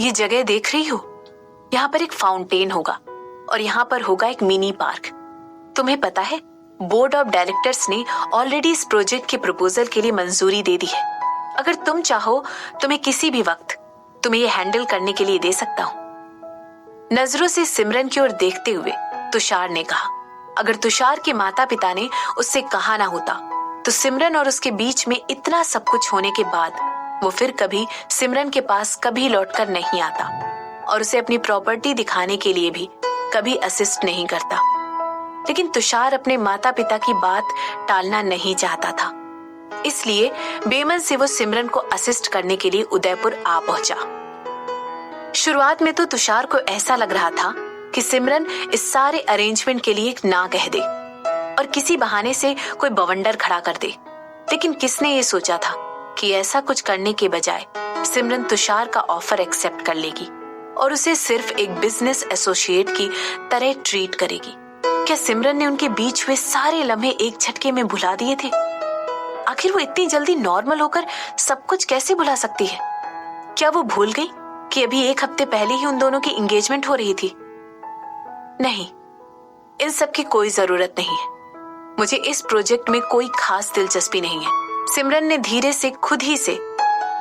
ये जगह देख रही हो? यहाँ पर एक फाउंटेन होगा और यहाँ पर होगा एक मिनी पार्क। तुम्हें पता है, बोर्ड ऑफ डायरेक्टर्स ने ऑलरेडी इस प्रोजेक्ट के प्रपोजल के लिए मंजूरी दे दी है। अगर तुम चाहो तो मैं किसी भी वक्त तुम्हें ये हैंडल करने के लिए दे सकता हूँ। नजरों से सिमरन की ओर देखते हुए तुषार ने कहा। अगर तुषार के माता पिता ने उससे कहा ना होता तो सिमरन और उसके बीच में इतना सब कुछ होने के बाद वो फिर कभी सिमरन के पास कभी लौटकर नहीं आता और उसे अपनी प्रॉपर्टी दिखाने के लिए भी कभी असिस्ट नहीं करता। लेकिन तुषार अपने माता पिता की बात टालना नहीं चाहता था, इसलिए बेमन से वो सिमरन को असिस्ट करने के लिए उदयपुर आ पहुंचा। शुरुआत में तो तुषार को ऐसा लग रहा था कि सिमरन इस सारे अरेंजमेंट के लिए ना कह दे और किसी बहाने से कोई बवंडर खड़ा कर दे। लेकिन किसने ये सोचा था कि ऐसा कुछ करने के बजाय सिमरन तुषार का ऑफर एक्सेप्ट कर लेगी और उसे सिर्फ एक बिजनेस एसोसिएट की तरह ट्रीट करेगी। क्या सिमरन ने उनके बीच हुए सारे लम्हे एक झटके में भुला दिए थे? आखिर वो इतनी जल्दी नॉर्मल होकर सब कुछ कैसे भुला सकती है? क्या वो भूल गई कि अभी एक हफ्ते पहले ही उन दोनों की एंगेजमेंट हो रही थी? नहीं, इन सब की कोई जरूरत नहीं है। मुझे इस प्रोजेक्ट में कोई खास दिलचस्पी नहीं है, सिमरन ने धीरे से खुद ही से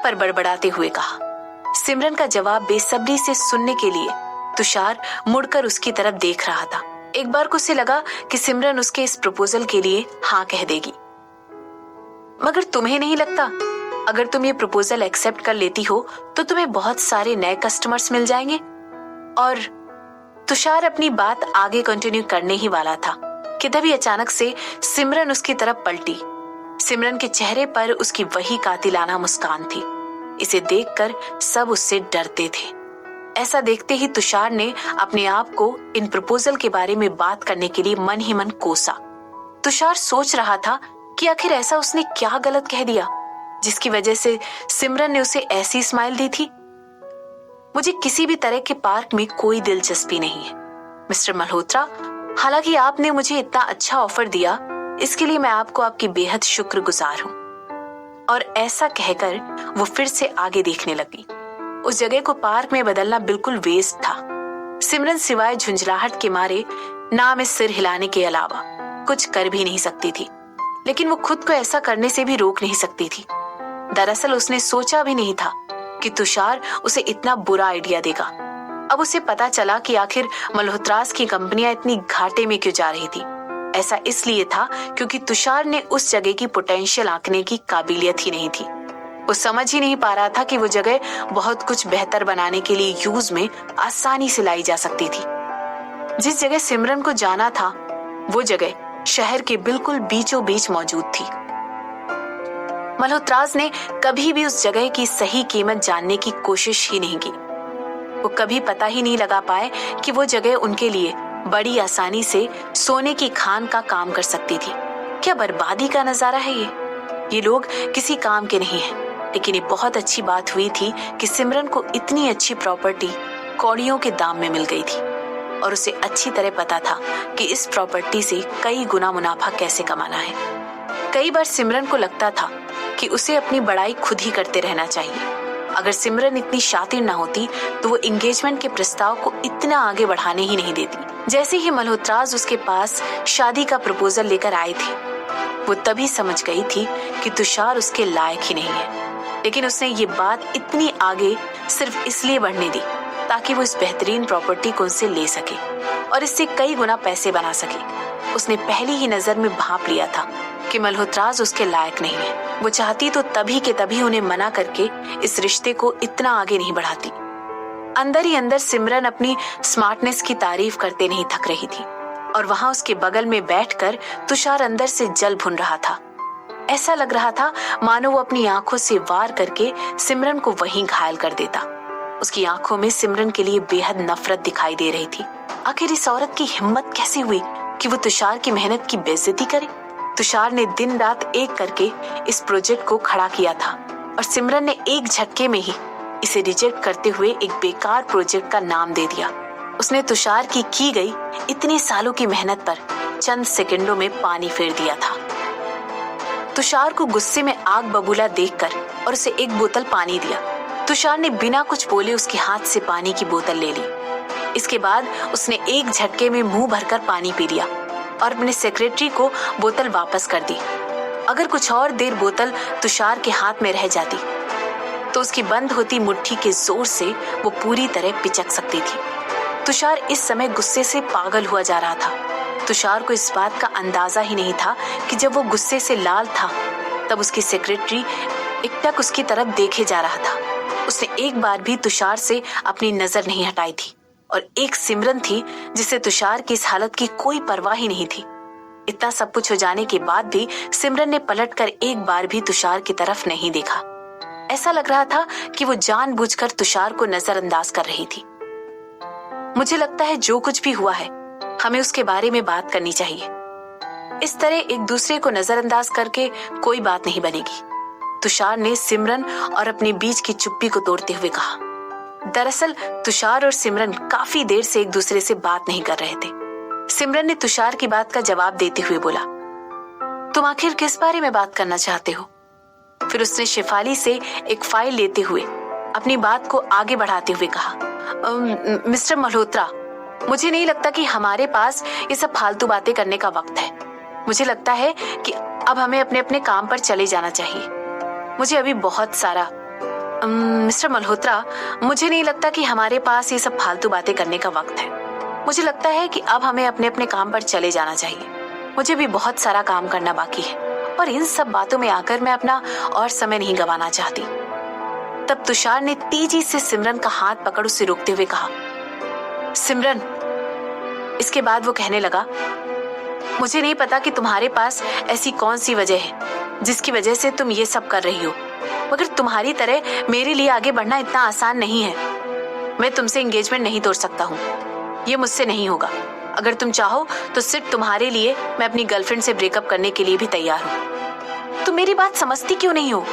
पर बड़बड़ाते हुए कहा। सिमरन का जवाब बेसब्री से सुनने के लिए तुषार मुड़कर उसकी तरफ देख रहा था। एक बार को उसे लगा कि सिमरन उसके इस प्रपोजल के लिए हाँ कह देगी। मगर तुम्हें नहीं लगता अगर तुम ये प्रपोजल एक्सेप्ट कर लेती हो तो तुम्हें बहुत सारे नए कस्टमर्स मिल जाएंगे? और तुषार अपनी बात आगे कंटिन्यू करने ही वाला था कि तभी अचानक से सिमरन उसकी तरफ पलटी। सिमरन के चेहरे पर उसकी वही कातिलाना मुस्कान थी। इसे देखकर सब उससे डरते थे। ऐसा देखते ही तुषार ने अपने आप को इन प्रपोजल के बारे में बात करने के लिए मन ही मन कोसा। तुषार सोच रहा था कि आखिर ऐसा उसने क्या गलत कह दिया जिसकी वजह से सिमरन ने उसे ऐसी स्माइल दी थी। मुझे किसी भी तरह के पार्क में कोई दिलचस्पी नहीं है मिस्टर मल्होत्रा। हालांकि आपने मुझे इतना अच्छा ऑफर दिया, इसके लिए मैं आपको आपकी बेहद शुक्रगुजार हूँ। और ऐसा कहकर वो फिर से आगे देखने लगी। उस जगह को पार्क में बदलना बिल्कुल वेस्ट था। सिमरन सिवाय झुंझलाहट के मारे ना में सिर हिलाने के अलावा कुछ कर भी नहीं सकती थी, लेकिन वो खुद को ऐसा करने से भी रोक नहीं सकती थी। दरअसल उसने सोचा भी नहीं था कि तुषार उसे इतना बुरा आइडिया देगा। अब उसे पता चला कि आखिर मल्होत्रास की कंपनियां इतनी घाटे में क्यों जा रही थी। ऐसा इसलिए था क्योंकि तुषार ने उस जगह की पोटेंशियल आंकने की काबिलियत ही नहीं थी। वो समझ ही नहीं पा रहा था कि वो जगह बहुत कुछ बेहतर बनाने के लिए यूज में आसानी से लाई जा सकती थी। जिस जगह सिमरन को जाना था वो जगह शहर के बिल्कुल बीचों बीच मौजूद थी। मल्होत्रास ने कभी भी उस जगह की सही कीमत जानने की कोशिश ही नहीं की। वो कभी पता ही नहीं लगा पाए कि वो जगह उनके लिए बड़ी आसानी से सोने की खान का काम कर सकती थी। क्या बर्बादी का नजारा है ये लोग किसी काम के नहीं हैं। लेकिन ये बहुत अच्छी बात हुई थी कि सिमरन को इतनी अच्छी प्रॉपर्टी कौड़ियों के दाम में मिल गई थी और उसे अच्छी तरह पता था कि इस प्रॉपर्टी से कई गुना मुनाफा कैसे कमाना है। कई बार सिमरन को लगता था कि उसे अपनी बड़ाई खुद ही करते रहना चाहिए। अगर सिमरन इतनी शातिर ना होती तो वो एंगेजमेंट के प्रस्ताव को इतना आगे बढ़ाने ही नहीं देती। जैसे ही मल्होत्रास उसके पास शादी का प्रपोजल लेकर आए थे, वो तभी समझ गई थी कि तुषार उसके लायक ही नहीं है। लेकिन उसने ये बात इतनी आगे सिर्फ इसलिए बढ़ने दी ताकि वो इस बेहतरीन प्रॉपर्टी को उनसे ले सके और इससे कई गुना पैसे बना सके। उसने पहली ही नजर में भांप लिया था कि मल्होत्रास उसके लायक नहीं है। वो चाहती तो तभी के तभी उन्हें मना करके इस रिश्ते को इतना आगे नहीं बढ़ाती। अंदर ही अंदर सिमरन अपनी स्मार्टनेस की तारीफ करते नहीं थक रही थी और वहां उसके बगल में बैठकर तुषार अंदर से जल भुन रहा था। ऐसा लग रहा था मानो वो अपनी आंखों से वार करके सिमरन को वहीं घायल कर देता। उसकी आंखों में सिमरन के लिए बेहद नफरत दिखाई दे रही थी। आखिर इस औरत की हिम्मत कैसे हुई कि वो तुषार की मेहनत की बेइज्जती करे। तुषार ने दिन रात एक करके इस प्रोजेक्ट को खड़ा किया था और सिमरन ने एक झटके में ही इसे रिजेक्ट करते हुए एक बेकार प्रोजेक्ट का नाम दे दिया। उसने तुषार की गई इतने सालों की मेहनत पर चंद सेकंडों में पानी फेर दिया था। तुषार को गुस्से में आग बबूला देखकर और उसे एक बोतल पानी दिया तुषार ने बिना कुछ बोले उसके हाथ से पानी की बोतल ले ली। इसके बाद उसने एक झटके में मुंह भरकर पानी पी लिया और अपने सेक्रेटरी को बोतल वापस कर दी। अगर कुछ और देर बोतल तुषार के हाथ में रह जाती तो उसकी बंद होती मुट्ठी के जोर से वो पूरी तरह पिचक सकती थी। तुषार इस समय गुस्से से पागल हुआ जा रहा था। तुषार को इस बात का अंदाजा ही नहीं था कि जब वो गुस्से से लाल था तब उसकी सेक्रेटरी एकटक उसकी तरफ देखे जा रहा था। उसने एक बार भी तुषार से अपनी नजर नहीं हटाई थी और एक सिमरन थी जिसे तुषार की इस हालत की कोई परवाह ही नहीं थी। इतना सब कुछ हो जाने के बाद भी सिमरन ने पलटकर एक बार भी तुषार की तरफ नहीं देखा। ऐसा लग रहा था कि वो जानबूझकर तुषार को नजरअंदाज कर रही थी। मुझे लगता है जो कुछ भी हुआ है हमें उसके बारे में बात करनी चाहिए। इस तरह एक दूसरे को नजरअंदाज करके कोई बात नहीं बनेगी, तुषार ने सिमरन और अपने बीच की चुप्पी को तोड़ते हुए कहा। दरअसल तुषार और सिमरन काफी देर से एक दूसरे से बात नहीं कर रहे थे। सिमरन ने तुषार की बात का जवाब देते हुए बोला, तुम आखिर किस बारे में बात करना चाहते हो? फिर उसने शेफाली से एक फाइल लेते हुए अपनी बात को आगे बढ़ाते हुए कहा, मिस्टर मल्होत्रा, मुझे नहीं लगता कि हमारे पास ये सब फालतू बातें करने का वक्त है। मुझे लगता है कि अब हमें अपने अपने काम पर चले जाना चाहिए। मुझे अभी बहुत सारा मिस्टर मल्होत्रा, मुझे नहीं लगता कि हमारे पास ये सब फालतू बातें करने का वक्त है। मुझे लगता है कि अब हमें अपने अपने काम पर चले जाना चाहिए। मुझे भी बहुत सारा काम करना बाकी है और इन सब बातों में आकर मैं अपना और समय नहीं गंवाना चाहती। तब तुषार ने तेजी से सिमरन का हाथ पकड़ उसे रोकते हुए कहा, सिमरन। इसके बाद वो कहने लगा, मुझे नहीं पता कि तुम्हारे पास ऐसी कौन सी वजह है जिसकी वजह से तुम ये सब कर रही हो, मगर तुम्हारी तरह मेरे लिए आगे बढ़ना इतना आसान नहीं है। मैं तुमसे एंगेजमेंट नहीं तोड़ सकता हूँ, ये मुझसे नहीं होगा। अगर तुम चाहो तो सिर्फ तुम्हारे लिए मैं अपनी गर्लफ्रेंड से ब्रेकअप करने के लिए भी तैयार हूँ। तुम मेरी बात समझती क्यों नहीं हो?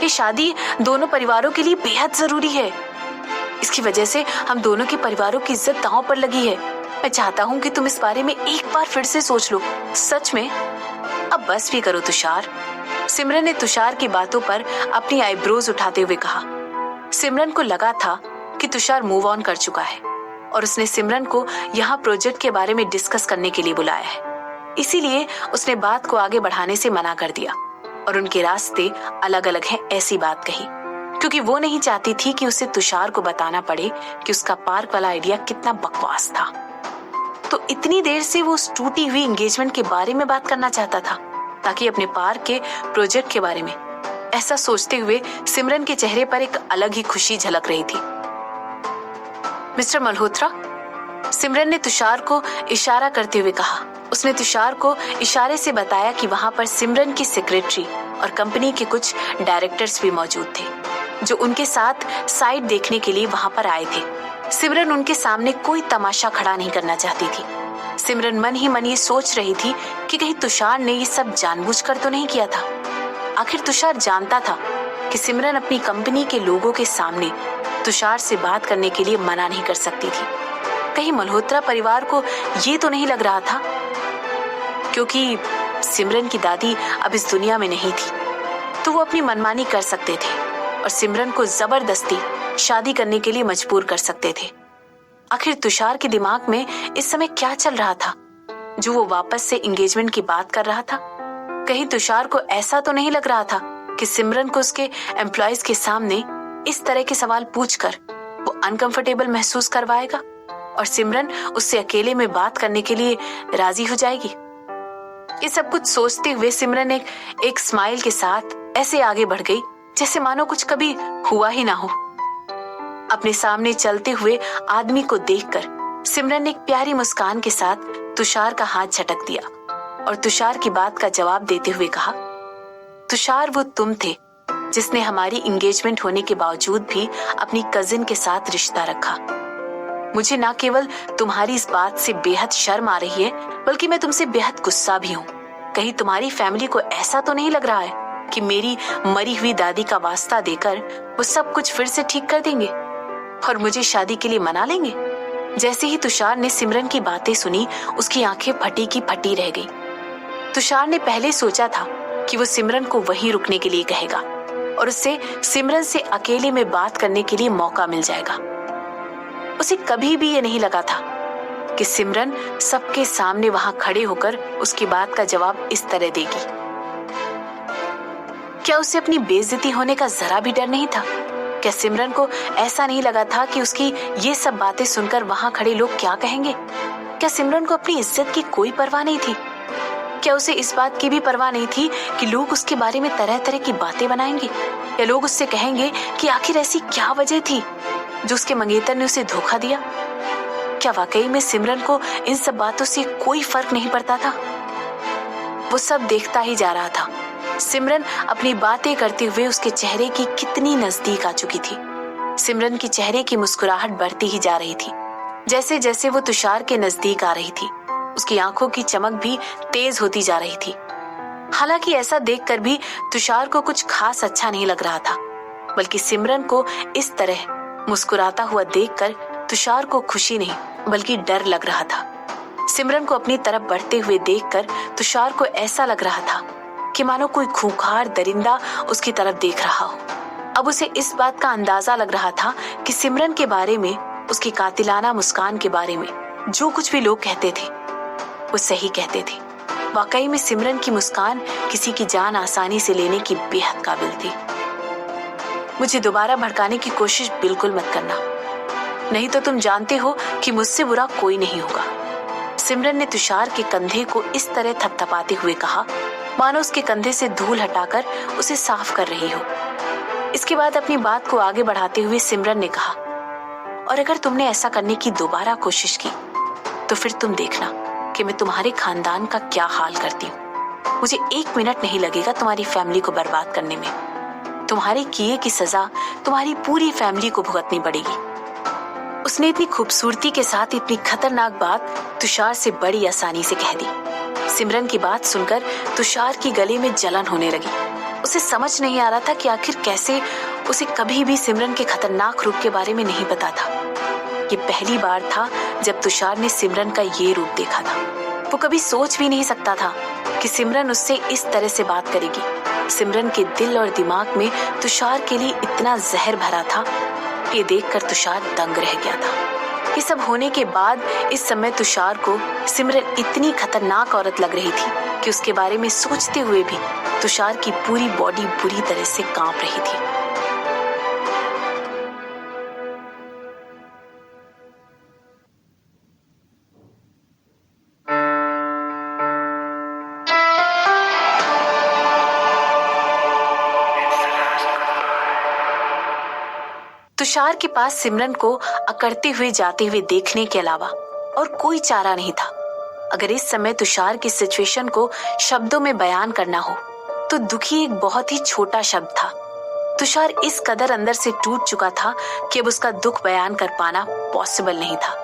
ये शादी दोनों परिवारों के लिए बेहद जरूरी है। इसकी वजह से हम दोनों के परिवारों की इज्जत दांव पर लगी है। मैं चाहता हूँ कि तुम इस बारे में एक बार फिर से सोच लो। सच में। अब बस भी करो तुषार। सिमरन ने तुषार की बातों पर अपनी आईब्रोज उठाते हुए कहा। सिमरन को लगा था कि तुषार मूव ऑन कर चुका है और उसने सिमरन को यहाँ प्रोजेक्ट के बारे में डिस्कस करने के लिए बुलाया है। इसीलिए उसने बात को आगे बढ़ाने से मना कर दिया और उनके रास्ते अलग अलग हैं ऐसी बात कही, क्योंकि वो नहीं चाहती थी कि उसे तुषार को बताना पड़े कि उसका पार्क वाला आइडिया कितना बकवास था। तो इतनी देर से वो उस टूटी हुई एंगेजमेंट के बारे में बात करना चाहता था ताकि अपने पार्क के प्रोजेक्ट के बारे में। ऐसा सोचते हुए सिमरन के चेहरे पर एक अलग ही खुशी झलक रही थी। मिस्टर मल्होत्रा, सिमरन ने तुषार को इशारा करते हुए कहा। उसने तुषार को इशारे से बताया कि वहां पर सिमरन की सेक्रेटरी और कंपनी के कुछ डायरेक्टर्स भी मौजूद थे जो उनके साथ साइट देखने के लिए वहां पर आए थे। सिमरन उनके सामने कोई तमाशा खड़ा नहीं करना चाहती थी। सिमरन मन ही मन ये सोच रही थी कि कहीं तुषार ने ये सब जानबूझकर तो नहीं किया था। आखिर तुषार जानता था कि सिमरन अपनी कंपनी के लोगों के सामने तुषार से बात करने के लिए मना नहीं कर सकती थी। कहीं मल्होत्रा परिवार को ये तो नहीं लग रहा था, क्योंकि सिमरन की दादी अब इस दुनिया में नहीं थी तो वो अपनी मनमानी कर सकते थे और सिमरन को जबरदस्ती शादी करने के लिए मजबूर कर सकते थे। आखिर तुषार के दिमाग में इस समय क्या चल रहा था जो वो वापस से एंगेजमेंट की बात कर रहा था? कहीं तुषार को ऐसा तो नहीं लग रहा था कि सिमरन को उसके एम्प्लॉयज के सामने इस तरह के सवाल पूछकर वो अनकंफर्टेबल महसूस करवाएगा और सिमरन उससे अकेले में बात करने के लिए राजी हो जाएगी? ये सब कुछ सोचते हुए सिमरन एक स्माइल के साथ ऐसे आगे बढ़ गई जैसे मानो कुछ कभी हुआ ही ना हो। अपने सामने चलते हुए आदमी को देखकर सिमरन ने एक प्यारी मुस्कान के साथ तुषार का हाथ झटक दिया और तुषार की बात का जवाब देते हुए कहा, तुषार, वो तुम थे जिसने हमारी एंगेजमेंट होने के बावजूद भी अपनी कजिन के साथ रिश्ता रखा। मुझे न केवल तुम्हारी इस बात से बेहद शर्म आ रही है बल्कि मैं तुमसे बेहद गुस्सा भी हूँ। कहीं तुम्हारी फैमिली को ऐसा तो नहीं लग रहा है कि मेरी मरी हुई दादी का वास्ता देकर वो सब कुछ फिर से ठीक कर देंगे और मुझे शादी के लिए मना लेंगे? जैसे ही तुषार ने सिमरन की बातें सुनी उसकी आंखें फटी की फटी रह गई। तुषार ने पहले सोचा था कि वो सिमरन को वहीं रुकने के लिए कहेगा, और उससे सिमरन से अकेले में बात करने के लिए मौका मिल जाएगा। उसे कभी भी ये नहीं लगा था कि सिमरन सबके सामने वहां खड़े होकर उसकी बात का जवाब इस तरह देगी। क्या उसे अपनी बेइज्जती होने का जरा भी डर नहीं था? क्या सिमरन को ऐसा नहीं लगा था कि उसकी ये सब बातें सुनकर वहां खड़े लोग क्या कहेंगे? क्या सिमरन को अपनी इज्जत की कोई परवाह नहीं थी? क्या उसे इस बात की भी परवाह नहीं थी कि लोग उसके बारे में तरह तरह की बातें बनाएंगे, या लोग उससे कहेंगे कि आखिर ऐसी क्या वजह थी जो उसके मंगेतर ने उसे धोखा दिया? क्या वाकई में सिमरन को इन सब बातों से कोई फर्क नहीं पड़ता था? वो सब देखता ही जा रहा था। सिमरन अपनी बातें करते हुए उसके चेहरे की कितनी नजदीक आ चुकी थी। सिमरन की चेहरे की मुस्कुराहट बढ़ती ही जा रही थी। जैसे जैसे वो तुषार के नजदीक आ रही थी, उसकी आंखों की चमक भी तेज होती जा रही थी। हालांकि ऐसा देखकर भी तुषार को कुछ खास अच्छा नहीं लग रहा था, बल्कि सिमरन को इस तरह मुस्कुराता हुआ देखकर तुषार को खुशी नहीं बल्कि डर लग रहा था। सिमरन को अपनी तरफ बढ़ते हुए देखकर तुषार को ऐसा लग रहा था कि मानो कोई खूंखार दरिंदा उसकी तरफ देख रहा हो। अब उसे इस बात का अंदाजा लग रहा था कि सिमरन के बारे में, उसकी कातिलाना मुस्कान के बारे में जो कुछ भी लोग कहते थे वो सही कहते थे। वाकई में सिमरन की मुस्कान किसी की जान आसानी से लेने की बेहद काबिल थी। मुझे दोबारा भड़काने की कोशिश बिल्कुल मत करना, नहीं तो तुम जानते हो कि मुझसे बुरा कोई नहीं होगा। सिमरन ने तुषार के कंधे को इस तरह थपथपाते हुए कहा मानो उसके कंधे से धूल हटाकर उसे साफ कर रही हो। इसके बाद अपनी बात को आगे बढ़ाते हुए सिमरन ने कहा, और अगर तुमने ऐसा करने की दोबारा कोशिश की तो फिर तुम देखना कि मैं तुम्हारे खानदान का क्या हाल करती हूँ। मुझे 1 मिनट नहीं लगेगा तुम्हारी फैमिली को बर्बाद करने में। तुम्हारे किए की सजा तुम्हारी पूरी फैमिली को भुगतनी पड़ेगी। उसने इतनी खूबसूरती के साथ इतनी खतरनाक बात तुषार से बड़ी आसानी से कह दी। सिमरन की बात सुनकर तुषार की गले में जलन होने लगी। उसे समझ नहीं आ रहा था कि आखिर कैसे उसे कभी भी सिमरन के खतरनाक रूप के बारे में नहीं पता था। ये पहली बार था जब तुषार ने सिमरन का ये रूप देखा था। वो कभी सोच भी नहीं सकता था कि सिमरन उससे इस तरह से बात करेगी। सिमरन के दिल और दिमाग में तुषार के लिए इतना जहर भरा था, ये देखकर तुषार दंग रह गया था। ये सब होने के बाद इस समय तुषार को सिमरन इतनी खतरनाक औरत लग रही थी कि उसके बारे में सोचते हुए भी तुषार की पूरी बॉडी बुरी तरह से कांप रही थी। तुषार के पास सिमरन को अकड़ते हुए जाते हुए देखने के अलावा और कोई चारा नहीं था। अगर इस समय तुषार की सिचुएशन को शब्दों में बयान करना हो तो दुखी एक बहुत ही छोटा शब्द था। तुषार इस कदर अंदर से टूट चुका था कि अब उसका दुख बयान कर पाना पॉसिबल नहीं था।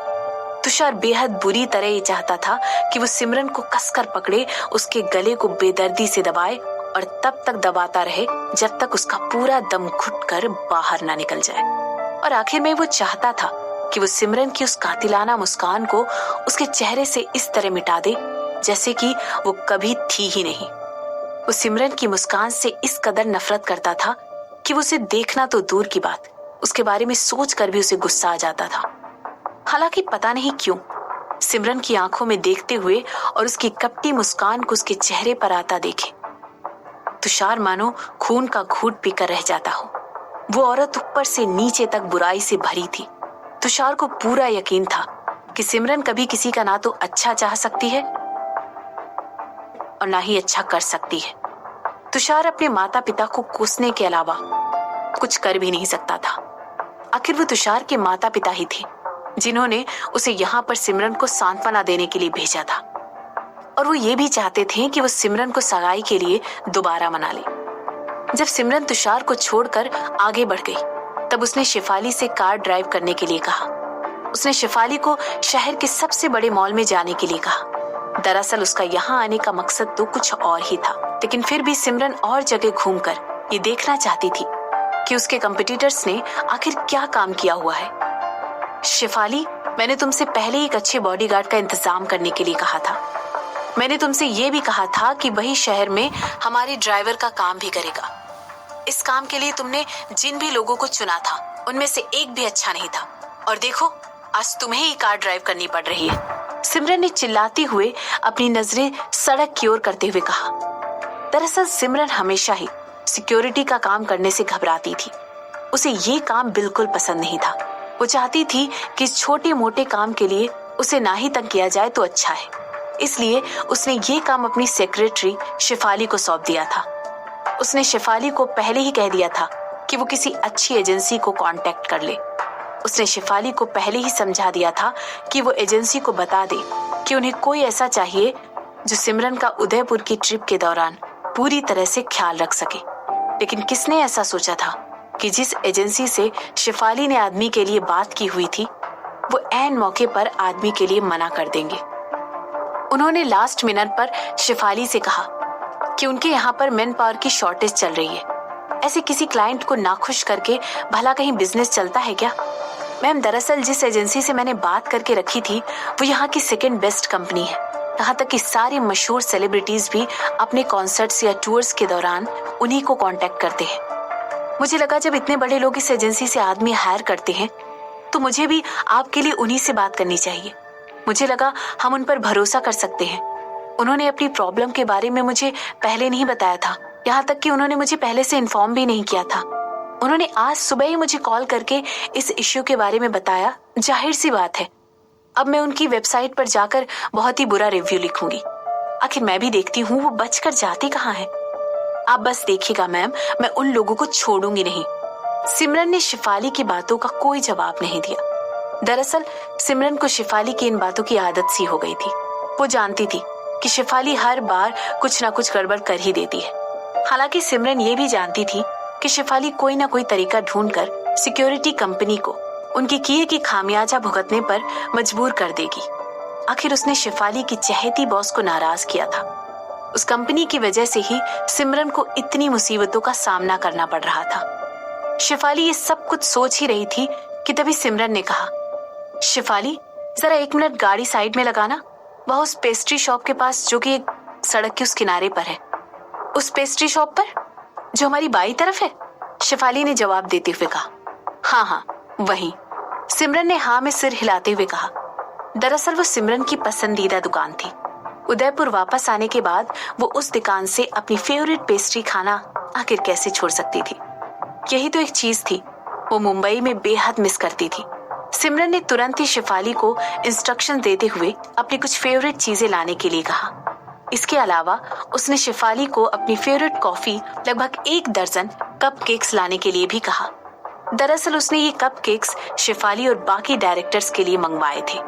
तुषार बेहद बुरी तरह ये चाहता था कि वो सिमरन को कसकर पकड़े, उसके गले को बेदर्दी से दबाए और तब तक दबाता रहे जब तक उसका पूरा दम घुट कर बाहर ना निकल जाए। और आखिर में वो चाहता था कि वो सिमरन की उस कातिलाना मुस्कान को उसके चेहरे से इस तरह मिटा दे जैसे कि वो कभी थी ही नहीं। वो सिमरन की मुस्कान से इस कदर नफरत करता था कि वो उसे देखना तो दूर की बात, उसके बारे में सोच कर भी उसे गुस्सा आ जाता था। हालांकि पता नहीं क्यों सिमरन की आंखों में देखते हुए और उसकी कपटी मुस्कान को उसके चेहरे पर आता देखे तुषार मानो खून का घूंट पीकर रह जाता हो। वो औरत ऊपर से नीचे तक बुराई से भरी थी। तुषार को पूरा यकीन था कि सिमरन कभी किसी का ना तो अच्छा चाह सकती है और ना ही अच्छा कर सकती है। तुषार अपने माता पिता को कोसने के अलावा कुछ कर भी नहीं सकता था। आखिर वो तुषार के माता पिता ही थे जिन्होंने उसे यहाँ पर सिमरन को सांत्वना देने के लिए भेजा था, और वो ये भी चाहते थे कि वो सिमरन को सगाई के लिए दोबारा मना ले। जब सिमरन तुषार को छोड़कर आगे बढ़ गई तब उसने शेफाली से कार ड्राइव करने के लिए कहा। उसने शेफाली को शहर के सबसे बड़े मॉल में जाने के लिए कहा। दरअसल उसका यहाँ आने का मकसद तो कुछ और ही था, लेकिन फिर भी सिमरन और जगह घूमकर ये देखना चाहती थी कि उसके कंपटीटर्स ने आखिर क्या काम किया हुआ है। शेफाली, मैंने तुमसे पहले ही एक अच्छे बॉडीगार्ड का इंतजाम करने के लिए कहा था। मैंने तुमसे ये भी कहा था कि वही शहर में हमारे ड्राइवर का काम भी करेगा। इस काम के लिए तुमने जिन भी लोगों को चुना था उनमें से एक भी अच्छा नहीं था, और देखो आज तुम्हें ही कार ड्राइव करनी पड़ रही है। सिमरन ने चिल्लाते हुए अपनी नजरें सड़क की ओर करते हुए कहा। दरअसल सिमरन हमेशा ही सिक्योरिटी का काम करने से घबराती थी। उसे ये काम बिल्कुल पसंद नहीं था। वो चाहती थी कि इस छोटे मोटे काम के लिए उसे ना ही तंग किया जाए तो अच्छा है। इसलिए उसने ये काम अपनी सेक्रेटरी शिफाली को सौंप दिया था। उसने शिफाली को पहले ही कह दिया था कि वो किसी अच्छी एजेंसी को कांटेक्ट कर ले। उसने शिफाली को पहले ही समझा दिया था कि वो एजेंसी को बता दे कि उन्हें कोई ऐसा चाहिए जो सिमरन का उदयपुर की ट्रिप के दौरान पूरी तरह से ख्याल रख सके। लेकिन किसने ऐसा सोचा था कि जिस एजेंसी से शिफाली ने आदमी के लिए बात की हुई थी वो ऐन मौके पर आदमी के लिए मना कर देंगे। उन्होंने लास्ट मिनट पर शिफाली से कहा कि उनके यहाँ पर मैन पावर की शॉर्टेज चल रही है। ऐसे किसी क्लाइंट को नाखुश करके भला कहीं बिजनेस चलता है क्या? मैम, दरअसल जिस एजेंसी से मैंने बात करके रखी थी वो यहाँ की सेकंड बेस्ट कंपनी है। यहाँ तक कि सारे मशहूर सेलिब्रिटीज भी अपने कॉन्सर्ट्स या टूर्स के दौरान उन्हीं को कांटेक्ट करते हैं। मुझे लगा जब इतने बड़े लोग इस एजेंसी से आदमी हायर करते हैं तो मुझे भी आपके लिए उन्हीं से बात करनी चाहिए। मुझे लगा हम उन पर भरोसा कर सकते हैं। उन्होंने अपनी प्रॉब्लम के बारे में मुझे पहले नहीं बताया था, यहाँ तक कि उन्होंने मुझे पहले से इन्फॉर्म भी नहीं किया था। उन्होंने आज सुबह ही मुझे कॉल करके इस इश्यू के बारे में बताया। जाहिर सी बात है अब मैं उनकी वेबसाइट पर जाकर बहुत ही बुरा रिव्यू लिखूंगी। आखिर मैं भी देखती हूँ वो बचकर जाती कहाँ है। आप बस देखिएगा मैम, मैं उन लोगों को छोड़ूंगी नहीं। सिमरन ने शिफाली की बातों का कोई जवाब नहीं दिया। दरअसल सिमरन को शिफाली की इन बातों की आदत सी हो गई थी। वो जानती थी कि शिफाली हर बार कुछ ना कुछ गड़बड़ कर ही देती है। हालांकि सिमरन ये भी जानती थी कि शिफाली कोई ना कोई तरीका ढूंढकर सिक्योरिटी कंपनी को उनके किए की खामियाजा भुगतने पर मजबूर कर देगी। आखिर उसने शिफाली की चहेती बॉस को नाराज किया था। उस कंपनी की वजह से ही सिमरन को इतनी मुसीबतों का सामना करना पड़ रहा था। शिफाली ये सब कुछ सोच ही रही थी कि तभी सिमरन ने कहा, शिफाली जरा 1 मिनट गाड़ी साइड में लगाना, वह उस पेस्ट्री शॉप के पास जो कि एक सड़क के उस किनारे पर है। उस पेस्ट्री शॉप पर जो हमारी बाई तरफ है? शिफाली ने जवाब देते हुए कहा। हाँ हाँ वही। सिमरन ने हाँ में सिर हिलाते हुए कहा। दरअसल वो सिमरन की पसंदीदा दुकान थी। उदयपुर वापस आने के बाद वो उस दुकान से अपनी फेवरेट पेस्ट्री खाना आखिर कैसे छोड़ सकती थी। यही तो एक चीज थी वो मुंबई में बेहद मिस करती थी। सिमरन ने तुरंत ही शिफाली को इंस्ट्रक्शन देते हुए अपनी कुछ फेवरेट चीजें लाने के लिए कहा। इसके अलावा उसने शिफाली को अपनी फेवरेट कॉफी लगभग 1 दर्जन कपकेक्स लाने के लिए भी कहा। दरअसल उसने ये कपकेक्स शिफाली और बाकी डायरेक्टर्स के लिए मंगवाए थे।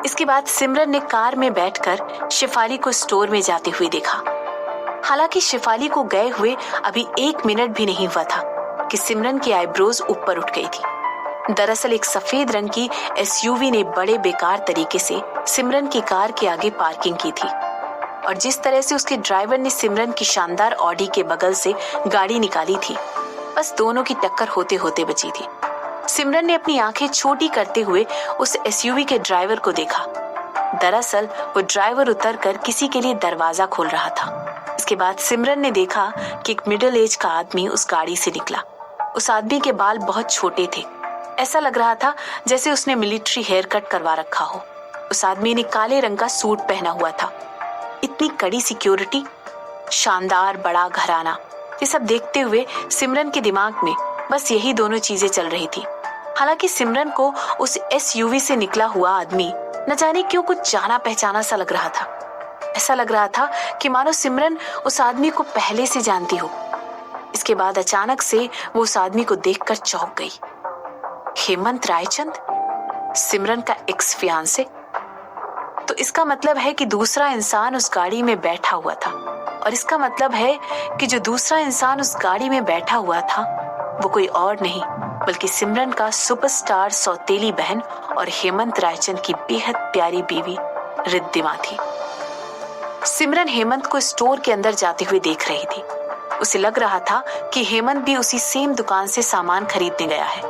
इसके बाद सिमरन ने कार में बैठकर शिफाली को स्टोर में जाते हुए देखा। हालांकि शिफाली को गए हुए अभी 1 मिनट भी नहीं हुआ था कि सिमरन की आईब्रोज ऊपर उठ गई थी। दरअसल एक सफेद रंग की एसयूवी ने बड़े बेकार तरीके से सिमरन की कार के आगे पार्किंग की थी, और जिस तरह से उसके ड्राइवर ने सिमरन की शानदार ऑडी के बगल से गाड़ी निकाली थी, बस दोनों की टक्कर होते होते बची थी। सिमरन ने अपनी आंखें छोटी करते हुए उस एसयूवी के ड्राइवर को देखा। दरअसल वो ड्राइवर उतरकर किसी के लिए दरवाजा खोल रहा था। इसके बाद सिमरन ने देखा कि एक मिडिल एज का आदमी उस गाड़ी से निकला। उस आदमी के बाल बहुत छोटे थे। ऐसा लग रहा था जैसे उसने मिलिट्री हेयर कट करवा रखा हो। उस आदमी ने काले रंग का सूट पहना हुआ था। इतनी कड़ी सिक्योरिटी, शानदार बड़ा घराना, ये सब देखते हुए सिमरन के दिमाग में बस यही दोनों चीजें चल रही थी। हालांकि सिमरन को उस एसयूवी से निकला हुआ आदमी न जाने क्यों कुछ जाना पहचाना सा लग रहा था। ऐसा लग रहा था कि मानो सिमरन उस आदमी को पहले से जानती हो। इसके बाद अचानक से वो उस आदमी को देखकर चौंक गई। हेमंत रायचंद, सिमरन का एक्स फियांसे। तो इसका मतलब है कि दूसरा इंसान उस गाड़ी में बैठा हुआ था, और इसका मतलब है कि जो दूसरा इंसान उस गाड़ी में बैठा हुआ था वो कोई और नहीं बल्कि सिमरन का सुपरस्टार सौतेली बहन और हेमंत रायचंद की बेहद प्यारी बीवी रिद्धिमा थी। सिमरन हेमंत को स्टोर के अंदर जाते हुए देख रही थी। उसे लग रहा था कि हेमंत भी उसी सेम दुकान से सामान खरीदने गया है।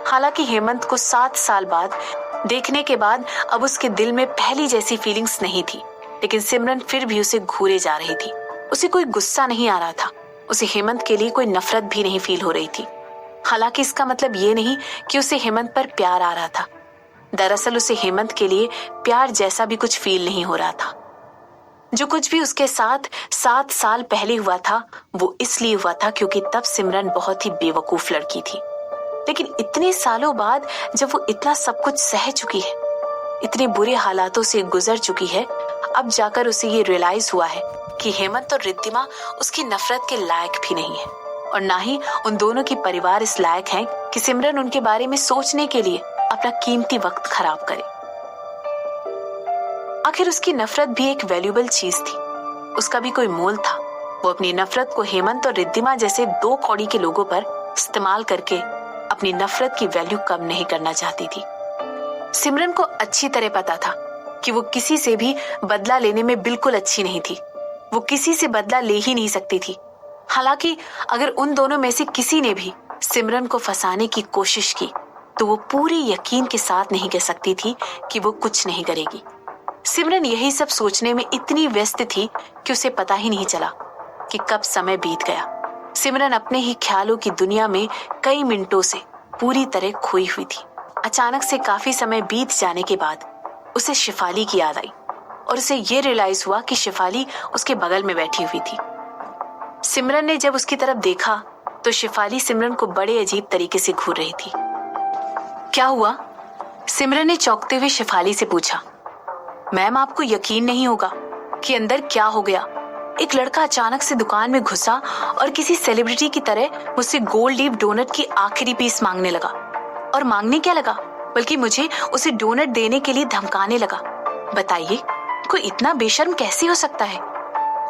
हालांकि हेमंत को 7 साल बाद देखने के बाद अब उसके दिल में पहली जैसी फीलिंग्स नहीं थी, लेकिन सिमरन फिर भी उसे घूरे जा रही थी। उसे कोई गुस्सा नहीं आ रहा था, उसे हेमंत के लिए कोई नफरत भी नहीं फील हो रही थी। हालांकि इसका मतलब ये नहीं कि उसे हेमंत पर प्यार आ रहा था। दरअसल उसे हेमंत के लिए प्यार जैसा भी कुछ फील नहीं हो रहा था। जो कुछ भी उसके साथ 7 साल पहले हुआ था वो इसलिए हुआ था क्योंकि तब सिमरन बहुत ही बेवकूफ लड़की थी। लेकिन इतने सालों बाद जब वो इतना सब कुछ सह चुकी है, इतने बुरे हालातों से गुजर चुकी है, अब जाकर उसे ये रियलाइज हुआ है कि हेमंत और रिद्धिमा उसकी नफरत के लायक भी नहीं है और ना ही उन दोनों की परिवार इस लायक हैं कि सिमरन उनके बारे में सोचने के लिए अपना कीमती वक्त खराब करे। आखिर उसकी नफरत भी एक वैल्यूएबल चीज थी, उसका भी कोई मोल था। वो अपनी नफरत को हेमंत और रिद्धिमा जैसे 2 कौड़ी के लोगों पर इस्तेमाल करके अपनी नफरत की वैल्यू कम नहीं करना चाहती थी। सिमरन को अच्छी तरह पता था कि वो किसी से भी बदला लेने में बिल्कुल अच्छी नहीं थी। वो किसी से बदला ले ही नहीं सकती थी। हालांकि अगर उन दोनों में से किसी ने भी सिमरन को फंसाने की कोशिश की तो वो पूरे यकीन के साथ नहीं कह सकती थी कि वो कुछ नहीं करेगी। सिमरन यही सब सोचने में इतनी व्यस्त थी कि उसे पता ही नहीं चला कि कब समय बीत गया। सिमरन अपने ही ख्यालों की दुनिया में कई मिनटों से पूरी तरह खोई हुई थी। अचानक से काफी समय बीत जाने के बाद उसे शिफाली की याद आई और उसे ये रियलाइज हुआ कि शिफाली उसके बगल में बैठी हुई थी। सिमरन ने जब उसकी तरफ देखा तो शिफाली सिमरन को बड़े अजीब तरीके से घूर रही थी। क्या हुआ? सिमरन ने चौंकते हुए शिफाली से पूछा। मैम, आपको यकीन नहीं होगा कि अंदर क्या हो गया। एक लड़का अचानक से दुकान में घुसा और किसी सेलिब्रिटी की तरह मुझसे गोल्ड लीफ डोनट की आखिरी पीस मांगने लगा। और मांगने क्या लगा, बल्कि मुझे उसे डोनट देने के लिए धमकाने लगा। बताइए, कोई इतना बेशर्म कैसे हो सकता है?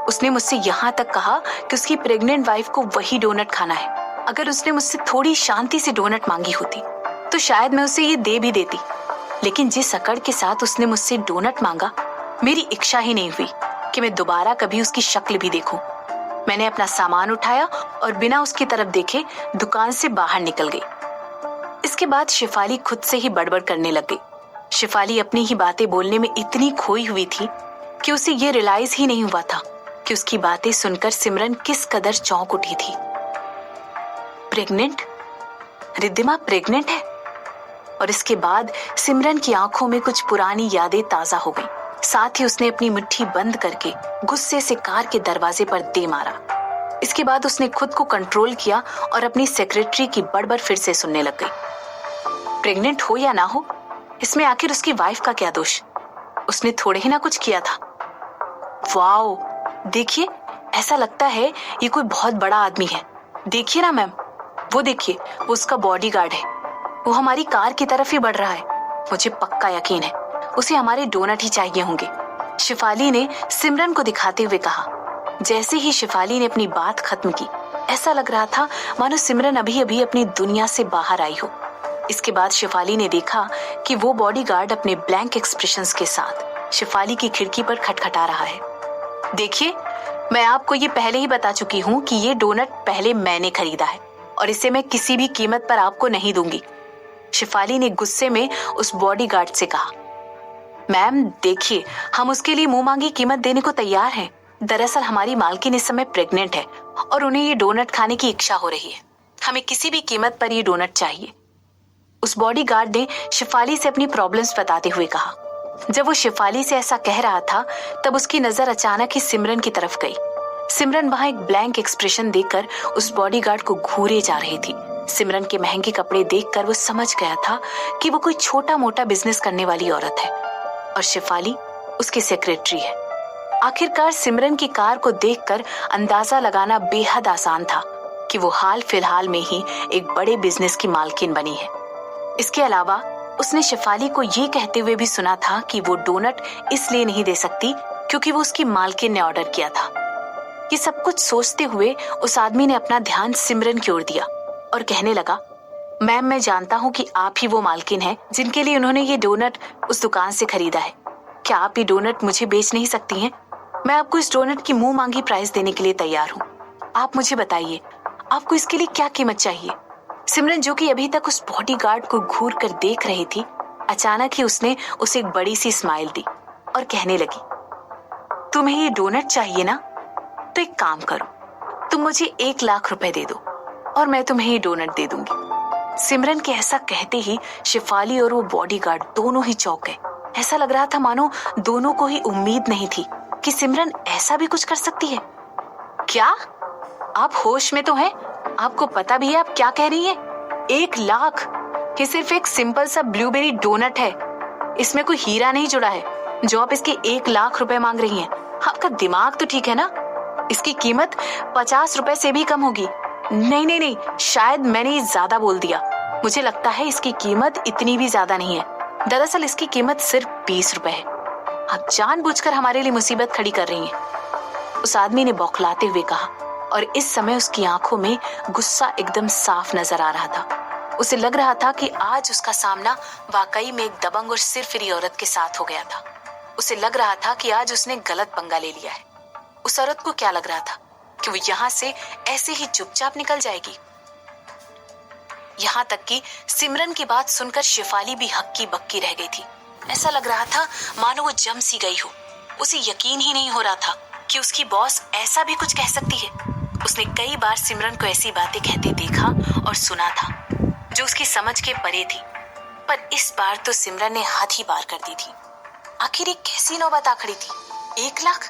उसने मुझसे यहाँ तक कहा कि उसकी प्रेग्नेंट वाइफ को वही डोनट खाना है। अगर उसने मुझसे थोड़ी शांति से डोनट मांगी होती तो शायद मैं उसे ये दे भी देती, लेकिन जिस अकड़ के साथ उसने मुझसे डोनट मांगा, मेरी इच्छा ही नहीं हुई कि मैं दोबारा कभी उसकी शक्ल भी देखूं। मैंने अपना सामान उठाया और बिना उसकी तरफ देखे दुकान से बाहर निकल गई। इसके बाद शिफाली खुद से ही बड़बड़ करने लग गई। शिफाली अपनी ही बातें बोलने में इतनी खोई हुई थी कि उसे ये रियलाइज ही नहीं हुआ था कि उसकी बातें सुनकर सिमरन किस कदर चौंक उठी थी। प्रेग्नेंट? रिद्धिमा प्रेग्नेंट है? और इसके बाद सिमरन की आंखों में कुछ पुरानी यादें ताजा हो गईं। साथ ही उसने अपनी मुट्ठी बंद करके गुस्से से कार के दरवाजे पर दे मारा। इसके बाद उसने खुद को कंट्रोल किया और अपनी सेक्रेटरी की बड़बड़ फिर से सुनने लग गई। प्रेग्नेंट हो या ना हो, इसमें आखिर उसकी वाइफ का क्या दोष? उसने थोड़े ही ना कुछ किया था। वाओ, देखिए, ऐसा लगता है ये कोई बहुत बड़ा आदमी है। देखिए ना मैम, वो देखिए, वो उसका बॉडीगार्ड है। वो हमारी कार की तरफ ही बढ़ रहा है। मुझे पक्का यकीन है उसे हमारे डोनट ही चाहिए होंगे, शिफाली ने सिमरन को दिखाते हुए कहा। जैसे ही शिफाली ने अपनी बात खत्म की, ऐसा लग रहा था मानो सिमरन अभी अभी अपनी दुनिया से बाहर आई हो। इसके बाद शिफाली ने देखा कि वो बॉडीगार्ड अपने ब्लैंक एक्सप्रेशंस के साथ शिफाली की खिड़की पर खटखटा रहा है। देखिए, मैं आपको ये पहले ही बता चुकी हूँ कि ये डोनट पहले मैंने खरीदा है और इसे मैं किसी भी कीमत पर आपको नहीं दूंगी, शिफाली ने गुस्से में उस बॉडीगार्ड से कहा। मैम देखिए, हम उसके लिए मुंह मांगी कीमत देने को तैयार हैं। दरअसल हमारी मालकिन इस समय प्रेग्नेंट है और उन्हें ये डोनट खाने की इच्छा हो रही है। हमें किसी भी कीमत पर ये डोनट चाहिए, उस बॉडीगार्ड ने शिफाली से अपनी प्रॉब्लम्स बताते हुए कहा। जब वो शिफाली से ऐसा कह रहा था तब उसकी नजर अचानक ही सिमरन की तरफ गई। सिमरन वहां एक ब्लैंक एक्सप्रेशन देकर उस बॉडीगार्ड को घूरे जा रही थी। सिमरन के महंगे कपड़े देखकर वो समझ गया था कि वो कोई छोटा मोटा बिजनेस करने वाली औरत है और शिफाली उसकी सेक्रेटरी है। आखिरकार सिमरन की कार को देखकर अंदाजा लगाना बेहद आसान था कि वो हाल फिलहाल में ही एक बड़े बिजनेस की मालकिन बनी है। इसके अलावा उसने शिफाली को ये कहते हुए भी सुना था कि वो डोनट इसलिए नहीं दे सकती क्योंकि वो उसकी मालकिन ने ऑर्डर किया था। ये सब कुछ सोचते हुए उस आदमी ने अपना ध्यान सिमरन की ओर दिया और कहने लगा, मैम मैं जानता हूँ कि आप ही वो मालकिन हैं जिनके लिए उन्होंने ये डोनट उस दुकान से खरीदा है। क्या आप ये डोनट मुझे बेच नहीं सकती हैं? मैं आपको इस डोनट की मुंह मांगी प्राइस देने के लिए तैयार हूँ। आप मुझे बताइए, आपको इसके लिए क्या कीमत चाहिए? सिमरन, जो कि अभी तक उस बॉडीगार्ड को घूर कर देख रही थी, अचानक ही उसने उसे एक बड़ी सी स्माइल दी और कहने लगी, तुम्हें ये डोनट चाहिए ना? तो एक काम करो, तुम मुझे 1 लाख रुपए दे दो और मैं तुम्हें ये डोनट दे दूंगी। सिमरन के ऐसा कहते ही शिफाली और वो बॉडीगार्ड दोनों ही चौंक गए। ऐसा लग रहा था मानो दोनों को ही उम्मीद नहीं थी कि सिमरन ऐसा भी कुछ कर सकती है। क्या आप होश में तो हैं? आपको पता भी है आप क्या कह रही हैं? 1 लाख? ये सिर्फ एक सिंपल सा ब्लूबेरी डोनट है। इसमें कोई हीरा नहीं जुड़ा है जो आप इसके 1 लाख रुपए मांग रही हैं। आपका दिमाग तो ठीक है ना? इसकी कीमत 50 रुपए से भी कम होगी। नहीं नहीं नहीं, शायद मैंने ज्यादा बोल दिया। मुझे लगता है इसकी कीमत इतनी भी ज्यादा नहीं है। दरअसल इसकी कीमत सिर्फ 20 रुपए है। आप जानबूझकर हमारे लिए मुसीबत खड़ी कर रही हैं। उस आदमी ने बौखलाते हुए कहा और इस समय उसकी आंखों में गुस्सा एकदम साफ नजर आ रहा था। उसे लग रहा था कि आज उसका सामना वाकई में एक दबंग और सिरफिरी औरत के साथ हो गया था। उसे लग रहा था कि आज उसने गलत पंगा ले लिया है। उस औरत को क्या लग रहा था कि वो यहाँ से ऐसे ही चुपचाप निकल जाएगी? यहाँ तक कि सिमरन की बात सुनकर शिफाली भी हक्की बक्की रह गई थी। ऐसा लग रहा था मानो वो जम सी गई हो। उसे यकीन ही नहीं हो रहा था कि उसकी बॉस ऐसा भी कुछ कह सकती है। उसने कई बार सिमरन को ऐसी बातें कहते देखा और सुना था जो उसकी समझ के परे थी, पर इस बार तो सिमरन ने हद ही पार कर दी थी। आखिर ये कैसी नौबत आ खड़ी थी? 1 लाख,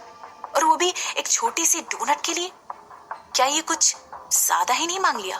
और वो भी एक छोटी सी डोनट के लिए? क्या ये कुछ ज्यादा ही नहीं मांग लिया?